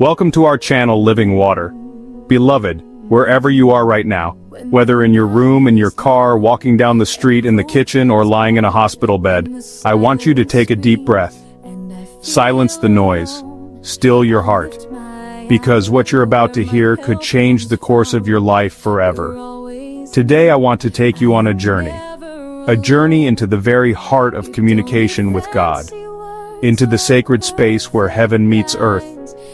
Welcome to our channel Living Water. Beloved, wherever you are right now, whether in your room, in your car, walking down the street, in the kitchen, or lying in a hospital bed, I want you to take a deep breath. Silence the noise. Still your heart. Because what you're about to hear could change the course of your life forever. Today I want to take you on a journey. A journey into the very heart of communication with God. Into the sacred space where heaven meets earth,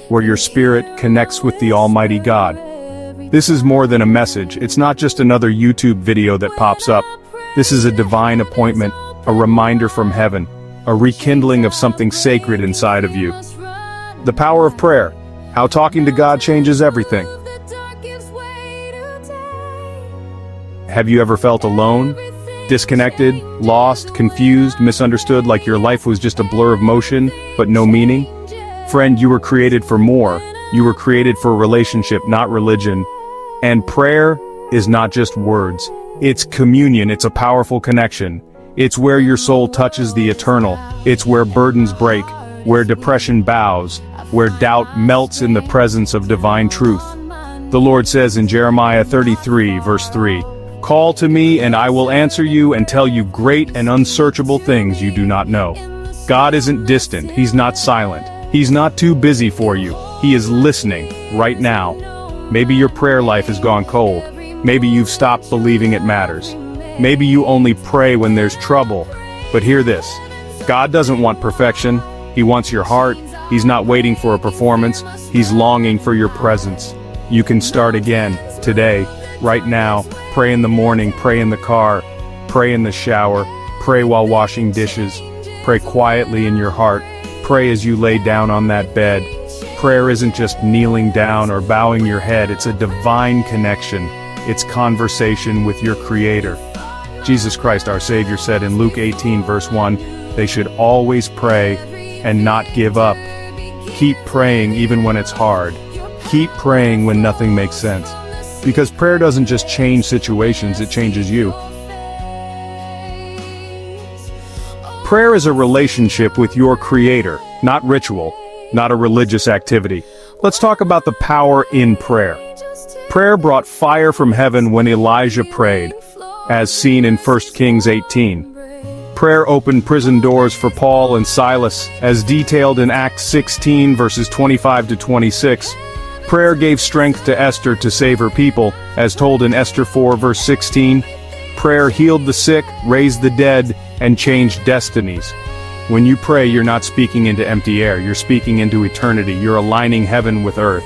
where your spirit connects with the Almighty God. This is more than a message. It's not just another YouTube video that pops up. This is a divine appointment, a reminder from heaven, a rekindling of something sacred inside of you. The power of prayer, how talking to God changes everything. Have you ever felt alone, disconnected, lost, confused, misunderstood, like your life was just a blur of motion, but no meaning? Friend, you were created for more. You were created for a relationship, not religion. And prayer is not just words. It's communion. It's a powerful connection. It's where your soul touches the eternal. It's where burdens break, where depression bows, where doubt melts in the presence of divine truth. The Lord says in Jeremiah 33, verse 3, "Call to me and I will answer you and tell you great and unsearchable things you do not know." God isn't distant. He's not silent. He's not too busy for you. He is listening, right now. Maybe your prayer life has gone cold. Maybe you've stopped believing it matters. Maybe you only pray when there's trouble. But hear this. God doesn't want perfection. He wants your heart. He's not waiting for a performance. He's longing for your presence. You can start again, today, right now. Pray in the morning, pray in the car, pray in the shower, pray while washing dishes, pray quietly in your heart. Pray as you lay down on that bed. Prayer isn't just kneeling down or bowing your head, it's a divine connection. It's conversation with your Creator. Jesus Christ our Savior said in Luke 18 verse 1, "They should always pray and not give up." Keep praying even when it's hard. Keep praying when nothing makes sense. Because prayer doesn't just change situations, it changes you. Prayer is a relationship with your Creator, not ritual, not a religious activity. Let's talk about the power in prayer. Prayer brought fire from heaven when Elijah prayed, as seen in 1 Kings 18. Prayer opened prison doors for Paul and Silas, as detailed in Acts 16 verses 25 to 26. Prayer gave strength to Esther to save her people, as told in Esther 4 verse 16. Prayer healed the sick, raised the dead, and changed destinies. When you pray, you're not speaking into empty air, you're speaking into eternity, you're aligning heaven with earth.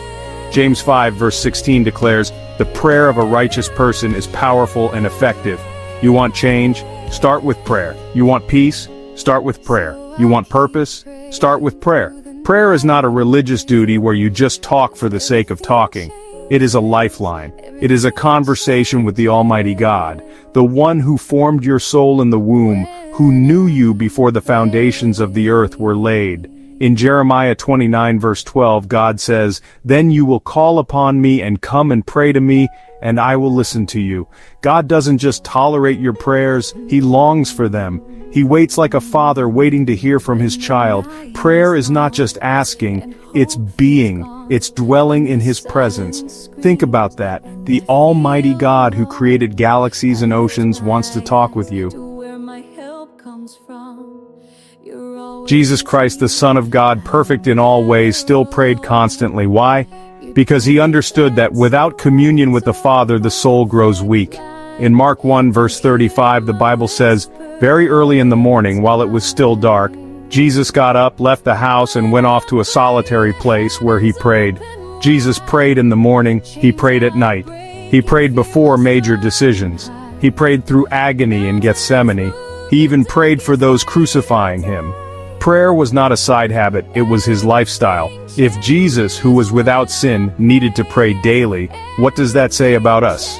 James 5 verse 16 declares, "The prayer of a righteous person is powerful and effective." You want change? Start with prayer. You want peace? Start with prayer. You want purpose? Start with prayer. Prayer is not a religious duty where you just talk for the sake of talking. It is a lifeline. It is a conversation with the Almighty God, the one who formed your soul in the womb, who knew you before the foundations of the earth were laid. In Jeremiah 29 verse 12, God says, "Then you will call upon me and come and pray to me, and I will listen to you." God doesn't just tolerate your prayers, He longs for them. He waits like a father waiting to hear from his child. Prayer is not just asking, it's being. It's dwelling in His presence. Think about that. The Almighty God who created galaxies and oceans wants to talk with you. Jesus Christ, the Son of God, perfect in all ways, still prayed constantly. Why? Because He understood that without communion with the Father, the soul grows weak. In Mark 1 verse 35, the Bible says, "Very early in the morning, while it was still dark, Jesus got up, left the house, and went off to a solitary place where He prayed." Jesus prayed in the morning, He prayed at night. He prayed before major decisions. He prayed through agony in Gethsemane. He even prayed for those crucifying Him. Prayer was not a side habit, it was His lifestyle. If Jesus, who was without sin, needed to pray daily, what does that say about us?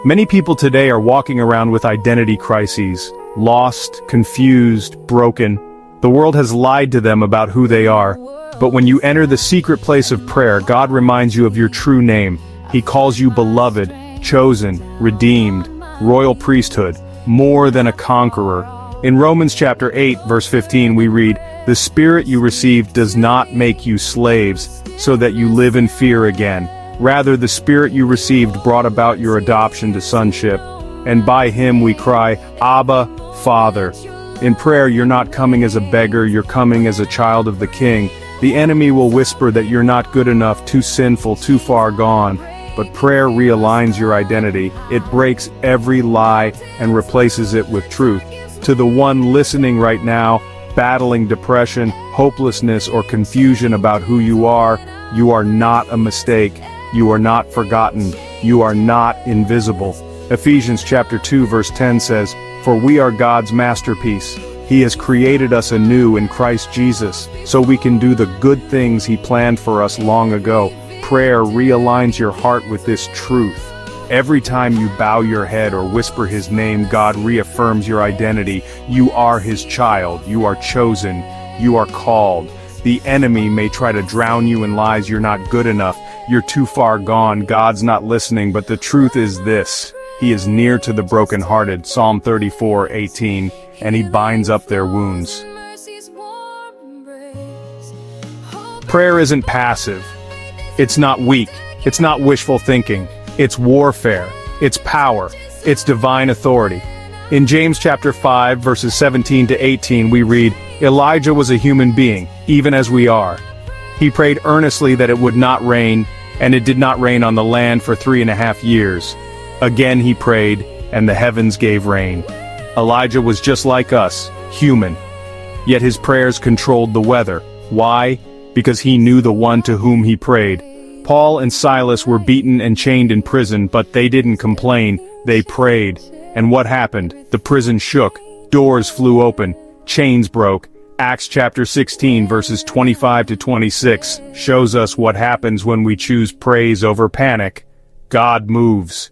Many people today are walking around with identity crises, lost, confused, broken. The world has lied to them about who they are. But when you enter the secret place of prayer, God reminds you of your true name. He calls you beloved, chosen, redeemed, royal priesthood, more than a conqueror. In Romans chapter 8, verse 15 we read, "The Spirit you received does not make you slaves, so that you live in fear again. Rather, the Spirit you received brought about your adoption to sonship. And by him we cry, Abba, Father." In prayer, you're not coming as a beggar, you're coming as a child of the King. The enemy will whisper that you're not good enough, too sinful, too far gone. But prayer realigns your identity. It breaks every lie and replaces it with truth. To the one listening right now, battling depression, hopelessness, or confusion about who you are not a mistake. You are not forgotten. You are not invisible. Ephesians chapter 2 verse 10 says, "For we are God's masterpiece. He has created us anew in Christ Jesus, so we can do the good things He planned for us long ago." Prayer realigns your heart with this truth. Every time you bow your head or whisper His name, God reaffirms your identity. You are His child. You are chosen. You are called. The enemy may try to drown you in lies. You're not good enough. You're too far gone. God's not listening, but the truth is this: He is near to the brokenhearted, Psalm 34:18, and He binds up their wounds. Prayer isn't passive. It's not weak. It's not wishful thinking. It's warfare. It's power. It's divine authority. In James chapter 5, verses 17 to 18, we read, "Elijah was a human being, even as we are. He prayed earnestly that it would not rain, and it did not rain on the land for 3.5 years. Again he prayed, and the heavens gave rain." Elijah was just like us, human. Yet his prayers controlled the weather. Why? Because he knew the one to whom he prayed. Paul and Silas were beaten and chained in prison, but they didn't complain. They prayed. And what happened? The prison shook. Doors flew open. Chains broke. Acts chapter 16 verses 25 to 26 shows us what happens when we choose praise over panic. God moves.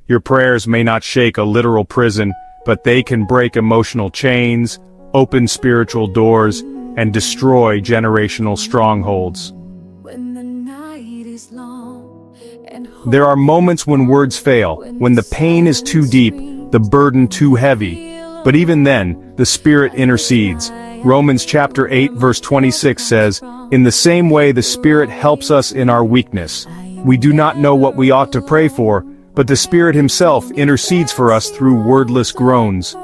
Your prayers may not shake a literal prison, but they can break emotional chains, open spiritual doors, and destroy generational strongholds. There are moments when words fail, when the pain is too deep, the burden too heavy. But even then, the Spirit intercedes. Romans chapter 8 verse 26 says, "In the same way the Spirit helps us in our weakness. We do not know what we ought to pray for, but the Spirit Himself intercedes for us through wordless groans."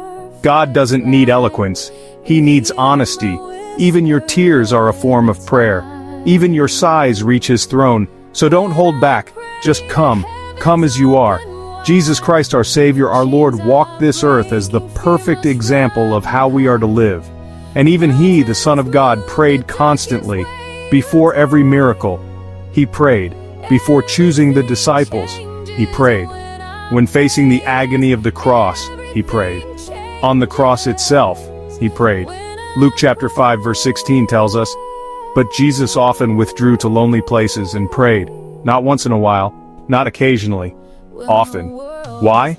God doesn't need eloquence. He needs honesty. Even your tears are a form of prayer. Even your sighs reach His throne. So don't hold back. Just come. Come as you are. Jesus Christ our Savior, our Lord, walked this earth as the perfect example of how we are to live. And even He, the Son of God, prayed constantly. Before every miracle, He prayed. Before choosing the disciples, He prayed. When facing the agony of the cross, He prayed. On the cross itself, He prayed. Luke chapter 5 verse 16 tells us, "But Jesus often withdrew to lonely places and prayed, not once in a while, not occasionally, often." Why?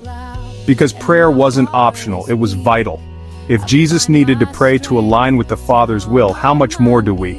Because prayer wasn't optional, it was vital. If Jesus needed to pray to align with the Father's will, how much more do we?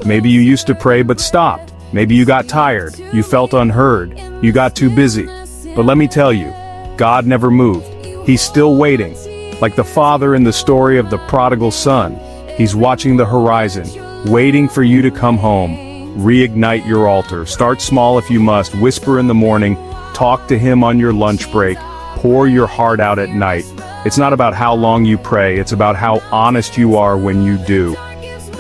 Maybe you used to pray but stopped. Maybe you got tired, you felt unheard, you got too busy. But let me tell you, God never moved. He's still waiting. Like the father in the story of the prodigal son, He's watching the horizon, waiting for you to come home. Reignite your altar. Start small if you must. Whisper in the morning. Talk to Him on your lunch break. Pour your heart out at night. It's not about how long you pray, it's about how honest you are when you do.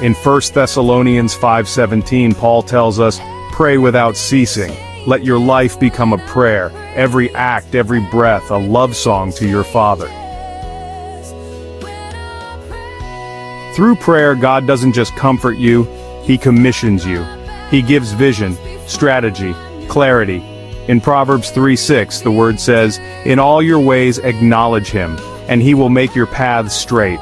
In 1 Thessalonians 5:17, Paul tells us, "Pray without ceasing. Let your life become a prayer, every act, every breath, a love song to your Father." Through prayer, God doesn't just comfort you, He commissions you. He gives vision, strategy, clarity. In Proverbs 3:6, the word says, "In all your ways acknowledge Him, and He will make your paths straight."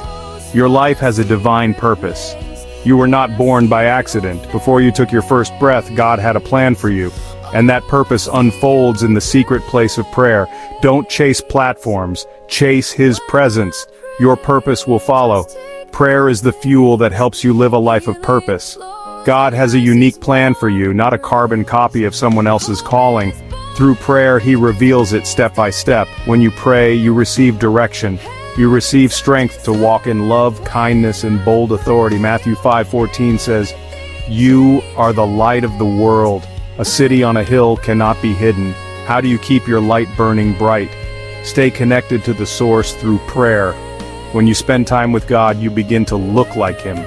Your life has a divine purpose. You were not born by accident. Before you took your first breath, God had a plan for you. And that purpose unfolds in the secret place of prayer. Don't chase platforms, chase His presence. Your purpose will follow. Prayer is the fuel that helps you live a life of purpose. God has a unique plan for you, not a carbon copy of someone else's calling. Through prayer, He reveals it step by step. When you pray, you receive direction. You receive strength to walk in love, kindness, and bold authority. Matthew 5:14 says, "You are the light of the world. A city on a hill cannot be hidden." How do you keep your light burning bright? Stay connected to the source through prayer. When you spend time with God, you begin to look like Him.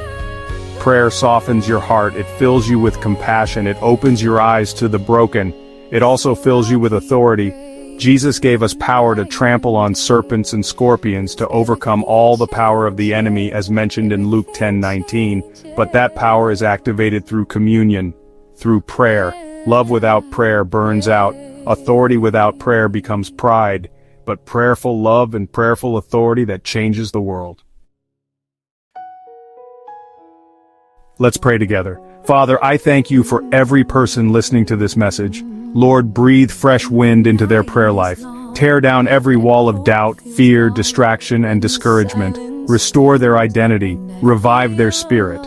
Prayer softens your heart, it fills you with compassion, it opens your eyes to the broken. It also fills you with authority. Jesus gave us power to trample on serpents and scorpions, to overcome all the power of the enemy, as mentioned in Luke 10:19. But that power is activated through communion, through prayer. Love without prayer burns out. Authority without prayer becomes pride. But prayerful love and prayerful authority, that changes the world. Let's pray together. Father, I thank you for every person listening to this message. Lord, breathe fresh wind into their prayer life. Tear down every wall of doubt, fear, distraction, and discouragement. Restore their identity. Revive their spirit.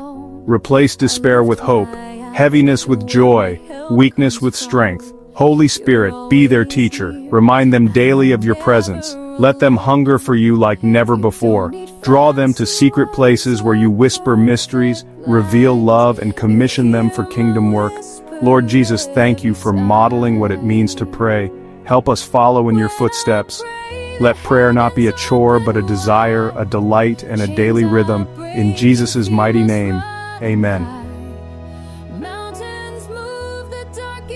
Replace despair with hope, heaviness with joy, weakness with strength. Holy Spirit, be their teacher. Remind them daily of your presence. Let them hunger for you like never before. Draw them to secret places where you whisper mysteries, reveal love, and commission them for kingdom work. Lord Jesus, thank you for modeling what it means to pray. Help us follow in your footsteps. Let prayer not be a chore, but a desire, a delight, and a daily rhythm. In Jesus' mighty name, amen.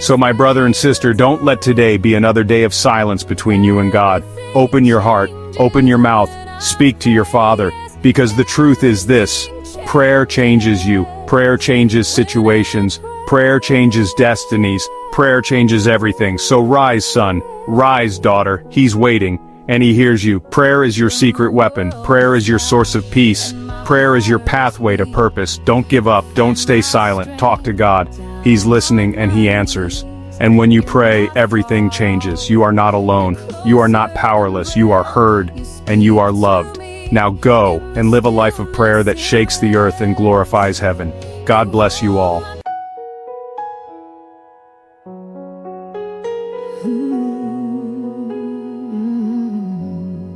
So my brother and sister, don't let today be another day of silence between you and God. Open your heart, open your mouth, speak to your Father, because the truth is this: prayer changes you, prayer changes situations, prayer changes destinies, prayer changes everything. So rise, son, rise, daughter, He's waiting, and He hears you. Prayer is your secret weapon, prayer is your source of peace, prayer is your pathway to purpose. Don't give up, don't stay silent, talk to God. He's listening and He answers. And when you pray, everything changes. You are not alone. You are not powerless. You are heard and you are loved. Now go and live a life of prayer that shakes the earth and glorifies heaven. God bless you all.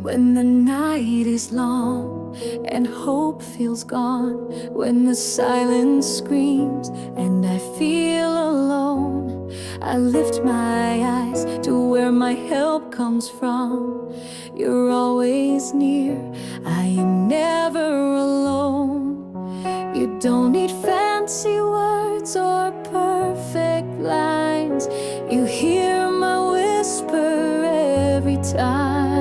When the night is long and hope feels gone, when the silence screams and I feel alone, I lift my eyes to where my help comes from. You're always near, I am never alone. You don't need fancy words or perfect lines. You hear my whisper every time.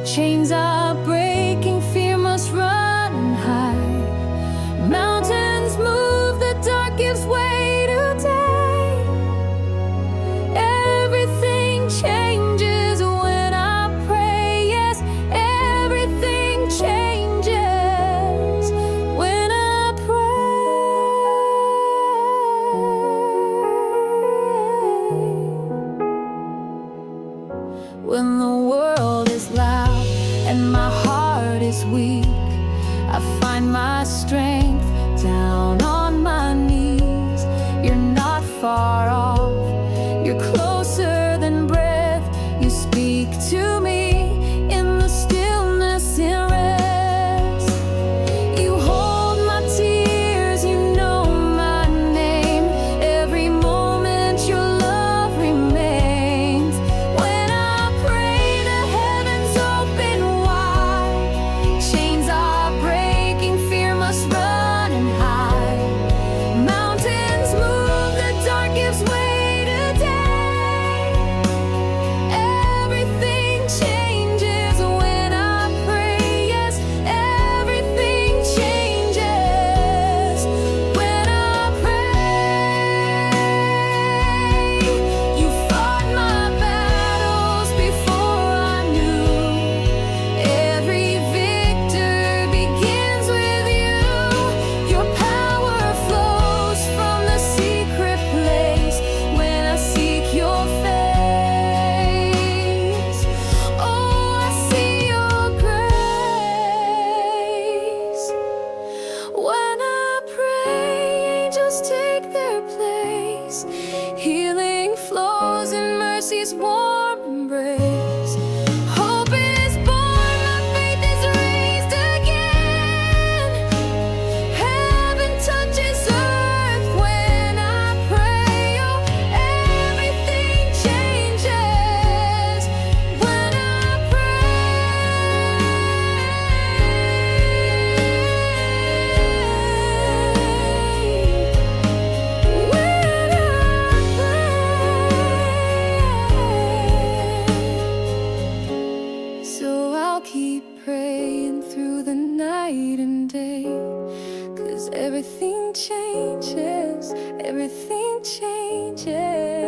Chains are breaking, fear must run and hide. Mountains move, the dark gives way to day. Everything changes when I pray, yes, mercy's warm embrace. Hope is born, my faith is raised again. Heaven touches earth when I pray. Oh, everything changes when I pray. So I'll keep praying through the night and day, 'cause everything changes, everything changes.